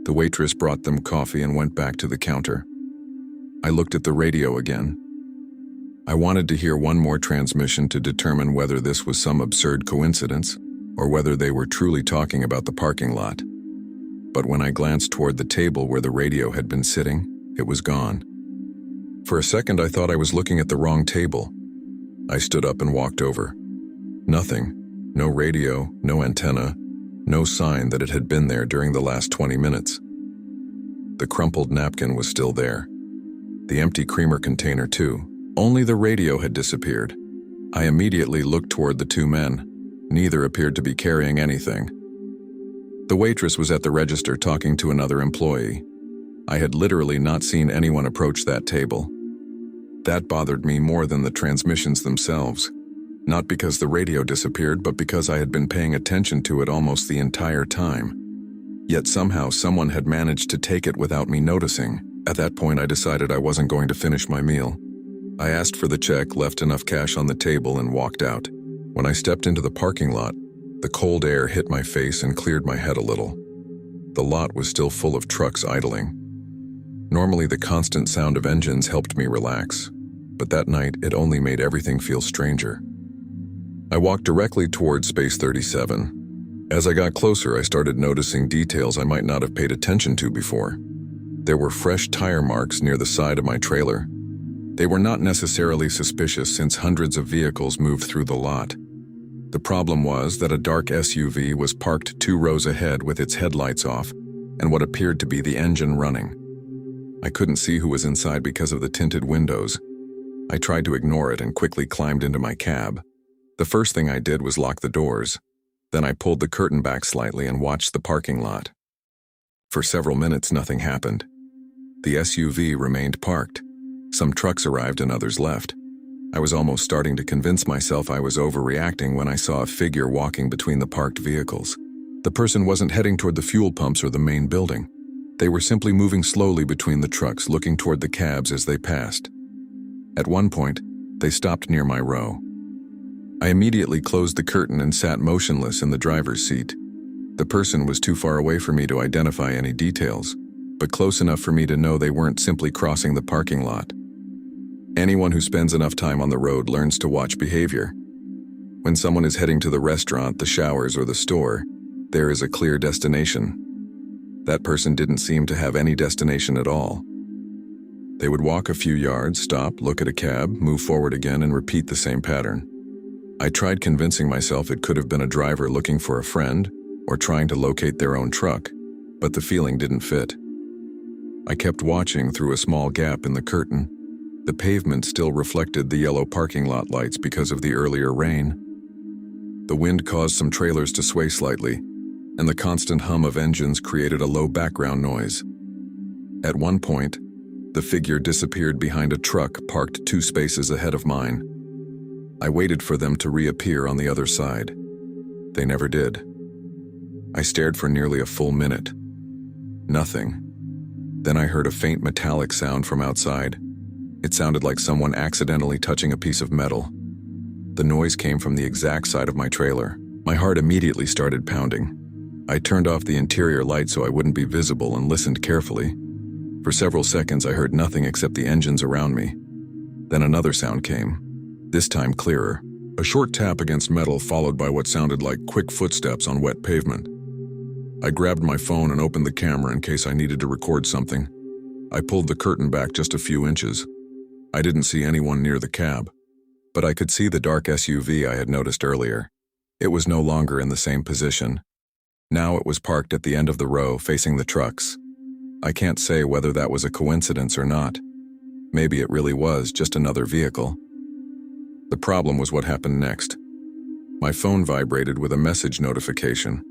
The waitress brought them coffee and went back to the counter. I looked at the radio again. I wanted to hear one more transmission to determine whether this was some absurd coincidence or whether they were truly talking about the parking lot. But when I glanced toward the table where the radio had been sitting, It was gone. For a second, I thought I was looking at the wrong table. I stood up and walked over. Nothing. No radio, no antenna, no sign that it had been there during the last 20 minutes. The crumpled napkin was still there. The empty creamer container too. Only the radio had disappeared. I immediately looked toward the two men. Neither appeared to be carrying anything. The waitress was at the register talking to another employee. I had literally not seen anyone approach that table. That bothered me more than the transmissions themselves. Not because the radio disappeared, but because I had been paying attention to it almost the entire time. Yet somehow someone had managed to take it without me noticing. At that point, I decided I wasn't going to finish my meal. I asked for the check, left enough cash on the table, and walked out. When I stepped into the parking lot, the cold air hit my face and cleared my head a little. The lot was still full of trucks idling. Normally, the constant sound of engines helped me relax, but that night it only made everything feel stranger. I walked directly towards Space 37. As I got closer, I started noticing details I might not have paid attention to before. There were fresh tire marks near the side of my trailer. They were not necessarily suspicious since hundreds of vehicles moved through the lot. The problem was that a dark SUV was parked 2 rows ahead with its headlights off and what appeared to be the engine running. I couldn't see who was inside because of the tinted windows. I tried to ignore it and quickly climbed into my cab. The first thing I did was lock the doors. Then I pulled the curtain back slightly and watched the parking lot. For several minutes, nothing happened. The SUV remained parked. Some trucks arrived and others left. I was almost starting to convince myself I was overreacting when I saw a figure walking between the parked vehicles. The person wasn't heading toward the fuel pumps or the main building. They were simply moving slowly between the trucks, looking toward the cabs as they passed. At one point, they stopped near my row. I immediately closed the curtain and sat motionless in the driver's seat. The person was too far away for me to identify any details, but close enough for me to know they weren't simply crossing the parking lot. Anyone who spends enough time on the road learns to watch behavior. When someone is heading to the restaurant, the showers, or the store, there is a clear destination. That person didn't seem to have any destination at all. They would walk a few yards, stop, look at a cab, move forward again, and repeat the same pattern. I tried convincing myself it could have been a driver looking for a friend or trying to locate their own truck, but the feeling didn't fit. I kept watching through a small gap in the curtain. The pavement still reflected the yellow parking lot lights because of the earlier rain. The wind caused some trailers to sway slightly, and the constant hum of engines created a low background noise. At one point, the figure disappeared behind a truck parked 2 spaces ahead of mine. I waited for them to reappear on the other side. They never did. I stared for nearly a full minute. Nothing. Then I heard a faint metallic sound from outside. It sounded like someone accidentally touching a piece of metal. The noise came from the exact side of my trailer. My heart immediately started pounding. I turned off the interior light so I wouldn't be visible and listened carefully. For several seconds, I heard nothing except the engines around me. Then another sound came, this time clearer. A short tap against metal followed by what sounded like quick footsteps on wet pavement. I grabbed my phone and opened the camera in case I needed to record something. I pulled the curtain back just a few inches. I didn't see anyone near the cab, but I could see the dark SUV I had noticed earlier. It was no longer in the same position. Now it was parked at the end of the row, facing the trucks. I can't say whether that was a coincidence or not. Maybe it really was just another vehicle. The problem was what happened next. My phone vibrated with a message notification.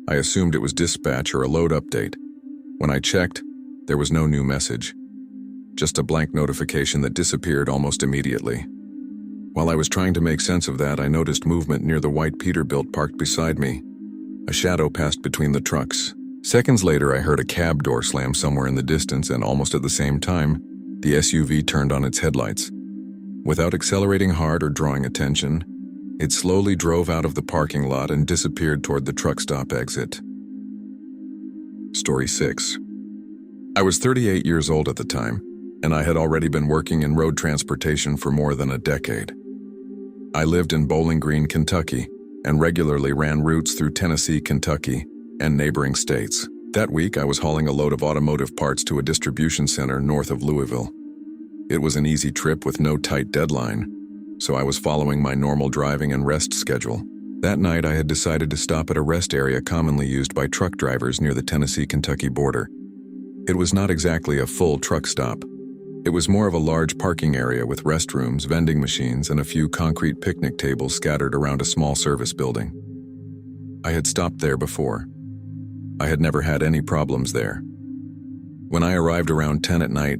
I assumed it was dispatch or a load update. When I checked, there was no new message. Just a blank notification that disappeared almost immediately. While I was trying to make sense of that, I noticed movement near the white Peterbilt parked beside me. A shadow passed between the trucks. Seconds later, I heard a cab door slam somewhere in the distance, and almost at the same time, the SUV turned on its headlights. Without accelerating hard or drawing attention, it slowly drove out of the parking lot and disappeared toward the truck stop exit. Story 6. I was 38 years old at the time, and I had already been working in road transportation for more than a decade. I lived in Bowling Green, Kentucky, and regularly ran routes through Tennessee, Kentucky, and neighboring states. That week, I was hauling a load of automotive parts to a distribution center north of Louisville. It was an easy trip with no tight deadline, so I was following my normal driving and rest schedule. That night, I had decided to stop at a rest area commonly used by truck drivers near the Tennessee-Kentucky border. It was not exactly a full truck stop. It was more of a large parking area with restrooms, vending machines, and a few concrete picnic tables scattered around a small service building. I had stopped there before. I had never had any problems there. When I arrived around 10 at night,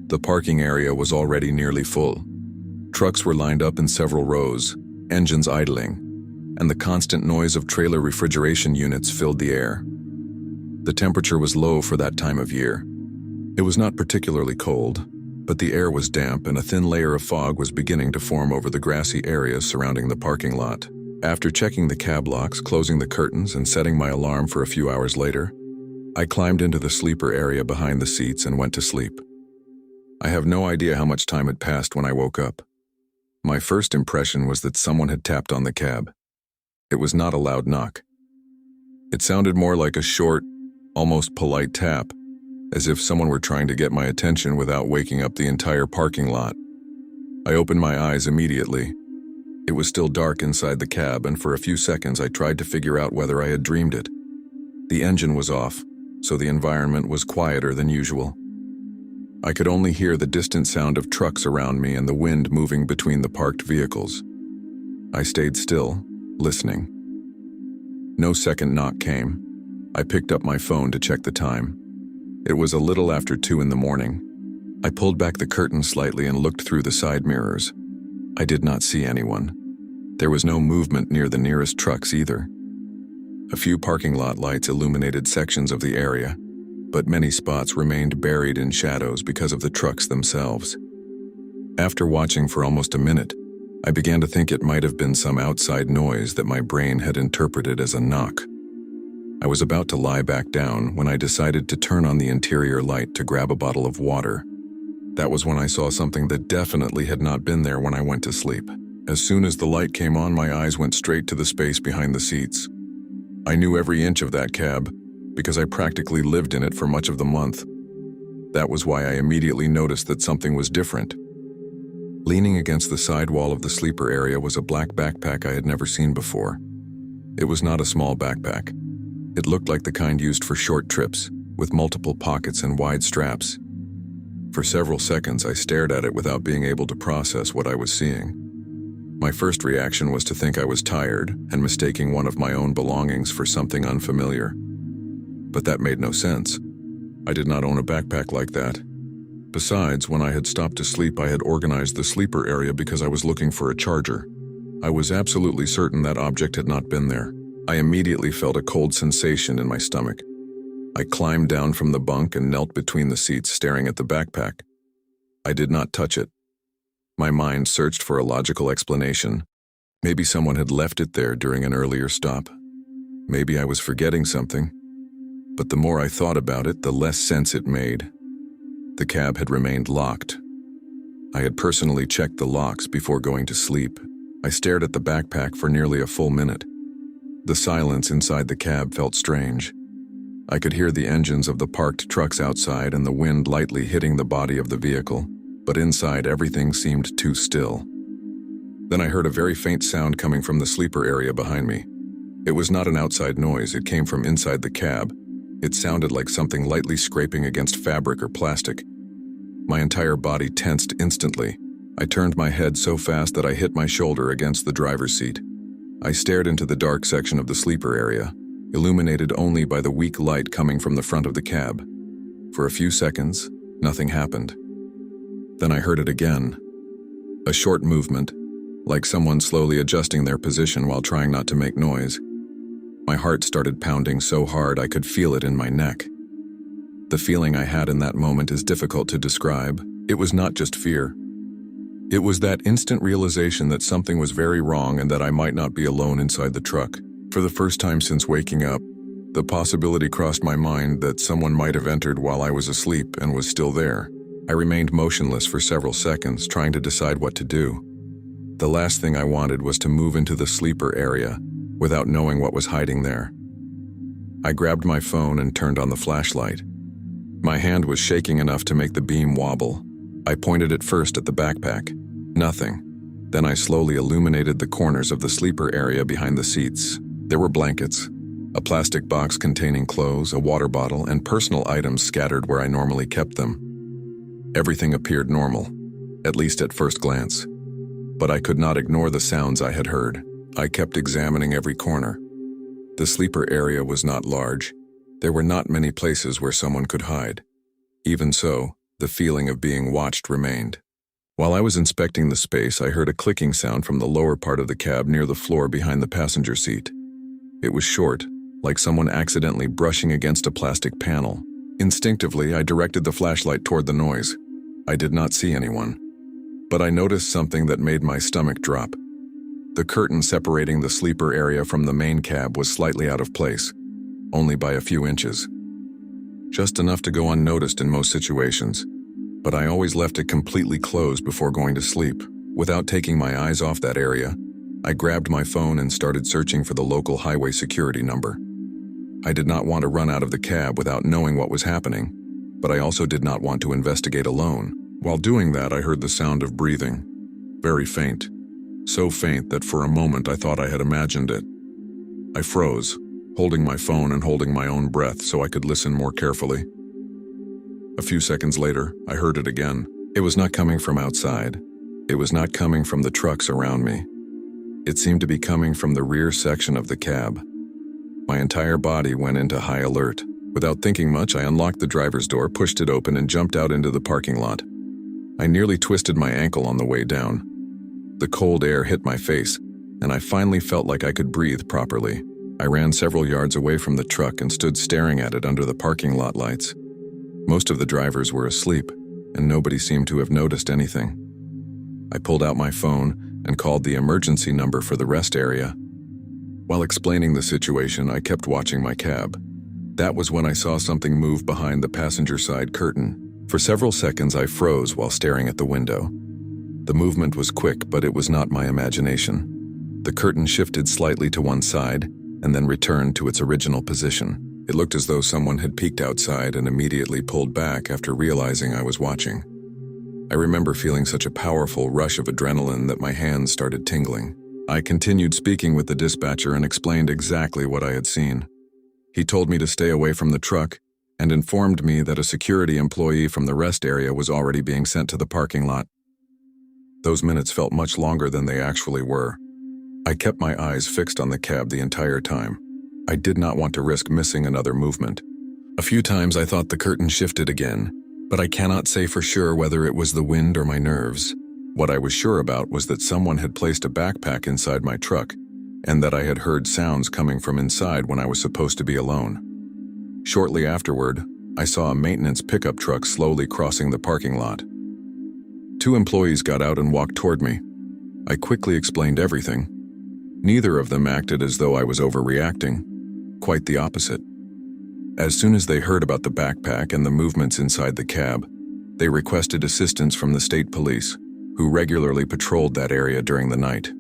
the parking area was already nearly full. Trucks were lined up in several rows, engines idling, and the constant noise of trailer refrigeration units filled the air. The temperature was low for that time of year. It was not particularly cold, but the air was damp and a thin layer of fog was beginning to form over the grassy areas surrounding the parking lot. After checking the cab locks, closing the curtains, and setting my alarm for a few hours later, I climbed into the sleeper area behind the seats and went to sleep. I have no idea how much time had passed when I woke up. My first impression was that someone had tapped on the cab. It was not a loud knock. It sounded more like a short, almost polite tap, as if someone were trying to get my attention without waking up the entire parking lot. I opened my eyes immediately. It was still dark inside the cab, and for a few seconds I tried to figure out whether I had dreamed it. The engine was off, so the environment was quieter than usual. I could only hear the distant sound of trucks around me and the wind moving between the parked vehicles. I stayed still, listening. No second knock came. I picked up my phone to check the time. It was a little after 2 in the morning. I pulled back the curtain slightly and looked through the side mirrors. I did not see anyone. There was no movement near the nearest trucks either. A few parking lot lights illuminated sections of the area, but many spots remained buried in shadows because of the trucks themselves. After watching for almost a minute, I began to think it might have been some outside noise that my brain had interpreted as a knock. I was about to lie back down when I decided to turn on the interior light to grab a bottle of water. That was when I saw something that definitely had not been there when I went to sleep. As soon as the light came on, my eyes went straight to the space behind the seats. I knew every inch of that cab, because I practically lived in it for much of the month. That was why I immediately noticed that something was different. Leaning against the side wall of the sleeper area was a black backpack I had never seen before. It was not a small backpack. It looked like the kind used for short trips, with multiple pockets and wide straps. For several seconds, I stared at it without being able to process what I was seeing. My first reaction was to think I was tired and mistaking one of my own belongings for something unfamiliar. But that made no sense. I did not own a backpack like that. Besides, when I had stopped to sleep, I had organized the sleeper area because I was looking for a charger. I was absolutely certain that object had not been there. I immediately felt a cold sensation in my stomach. I climbed down from the bunk and knelt between the seats, staring at the backpack. I did not touch it. My mind searched for a logical explanation. Maybe someone had left it there during an earlier stop. Maybe I was forgetting something. But the more I thought about it, the less sense it made. The cab had remained locked. I had personally checked the locks before going to sleep. I stared at the backpack for nearly a full minute. The silence inside the cab felt strange. I could hear the engines of the parked trucks outside and the wind lightly hitting the body of the vehicle, but inside everything seemed too still. Then I heard a very faint sound coming from the sleeper area behind me. It was not an outside noise, it came from inside the cab. It sounded like something lightly scraping against fabric or plastic. My entire body tensed instantly. I turned my head so fast that I hit my shoulder against the driver's seat. I stared into the dark section of the sleeper area, illuminated only by the weak light coming from the front of the cab. For a few seconds, nothing happened. Then I heard it again. A short movement, like someone slowly adjusting their position while trying not to make noise. My heart started pounding so hard I could feel it in my neck. The feeling I had in that moment is difficult to describe. It was not just fear. It was that instant realization that something was very wrong and that I might not be alone inside the truck. For the first time since waking up, the possibility crossed my mind that someone might have entered while I was asleep and was still there. I remained motionless for several seconds, trying to decide what to do. The last thing I wanted was to move into the sleeper area without knowing what was hiding there. I grabbed my phone and turned on the flashlight. My hand was shaking enough to make the beam wobble. I pointed it first at the backpack. Nothing. Then I slowly illuminated the corners of the sleeper area behind the seats. There were blankets, a plastic box containing clothes, a water bottle, and personal items scattered where I normally kept them. Everything appeared normal, at least at first glance. But I could not ignore the sounds I had heard. I kept examining every corner. The sleeper area was not large. There were not many places where someone could hide. Even so, the feeling of being watched remained. While I was inspecting the space, I heard a clicking sound from the lower part of the cab near the floor behind the passenger seat. It was short, like someone accidentally brushing against a plastic panel. Instinctively, I directed the flashlight toward the noise. I did not see anyone. But I noticed something that made my stomach drop. The curtain separating the sleeper area from the main cab was slightly out of place, only by a few inches. Just enough to go unnoticed in most situations, but I always left it completely closed before going to sleep. Without taking my eyes off that area, I grabbed my phone and started searching for the local highway security number. I did not want to run out of the cab without knowing what was happening, but I also did not want to investigate alone. While doing that, I heard the sound of breathing, very faint. So faint that for a moment I thought I had imagined it. I froze, holding my phone and holding my own breath so I could listen more carefully. A few seconds later, I heard it again. It was not coming from outside. It was not coming from the trucks around me. It seemed to be coming from the rear section of the cab. My entire body went into high alert. Without thinking much, I unlocked the driver's door, pushed it open, and jumped out into the parking lot. I nearly twisted my ankle on the way down. The cold air hit my face, and I finally felt like I could breathe properly. I ran several yards away from the truck and stood staring at it under the parking lot lights. Most of the drivers were asleep, and nobody seemed to have noticed anything. I pulled out my phone and called the emergency number for the rest area. While explaining the situation, I kept watching my cab. That was when I saw something move behind the passenger side curtain. For several seconds, I froze while staring at the window. The movement was quick, but it was not my imagination. The curtain shifted slightly to one side and then returned to its original position. It looked as though someone had peeked outside and immediately pulled back after realizing I was watching. I remember feeling such a powerful rush of adrenaline that my hands started tingling. I continued speaking with the dispatcher and explained exactly what I had seen. He told me to stay away from the truck and informed me that a security employee from the rest area was already being sent to the parking lot. Those minutes felt much longer than they actually were. I kept my eyes fixed on the cab the entire time. I did not want to risk missing another movement. A few times I thought the curtain shifted again, but I cannot say for sure whether it was the wind or my nerves. What I was sure about was that someone had placed a backpack inside my truck, and that I had heard sounds coming from inside when I was supposed to be alone. Shortly afterward, I saw a maintenance pickup truck slowly crossing the parking lot. 2 employees got out and walked toward me. I quickly explained everything. Neither of them acted as though I was overreacting. Quite the opposite. As soon as they heard about the backpack and the movements inside the cab, they requested assistance from the state police, who regularly patrolled that area during the night.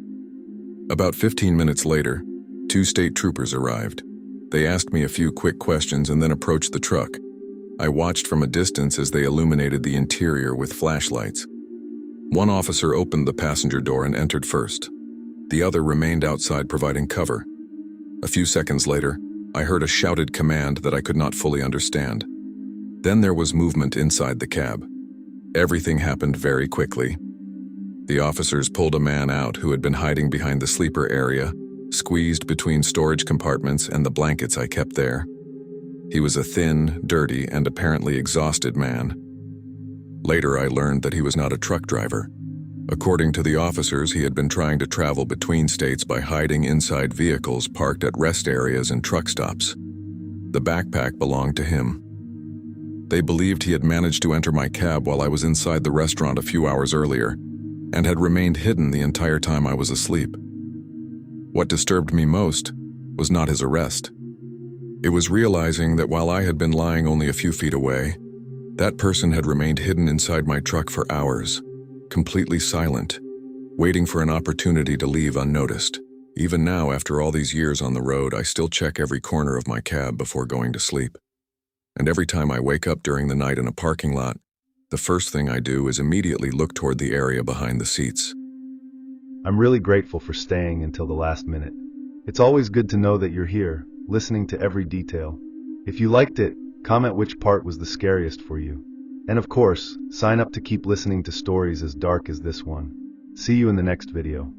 About 15 minutes later, 2 state troopers arrived. They asked me a few quick questions and then approached the truck. I watched from a distance as they illuminated the interior with flashlights. One officer opened the passenger door and entered first. The other remained outside providing cover. A few seconds later, I heard a shouted command that I could not fully understand. Then there was movement inside the cab. Everything happened very quickly. The officers pulled a man out who had been hiding behind the sleeper area, squeezed between storage compartments and the blankets I kept there. He was a thin, dirty, and apparently exhausted man. Later, I learned that he was not a truck driver. According to the officers, he had been trying to travel between states by hiding inside vehicles parked at rest areas and truck stops. The backpack belonged to him. They believed he had managed to enter my cab while I was inside the restaurant a few hours earlier, and had remained hidden the entire time I was asleep. What disturbed me most was not his arrest. It was realizing that while I had been lying only a few feet away, that person had remained hidden inside my truck for hours, completely silent, waiting for an opportunity to leave unnoticed. Even now, after all these years on the road, I still check every corner of my cab before going to sleep. And every time I wake up during the night in a parking lot, the first thing I do is immediately look toward the area behind the seats. I'm really grateful for staying until the last minute. It's always good to know that you're here, listening to every detail. If you liked it, comment which part was the scariest for you. And of course, sign up to keep listening to stories as dark as this one. See you in the next video.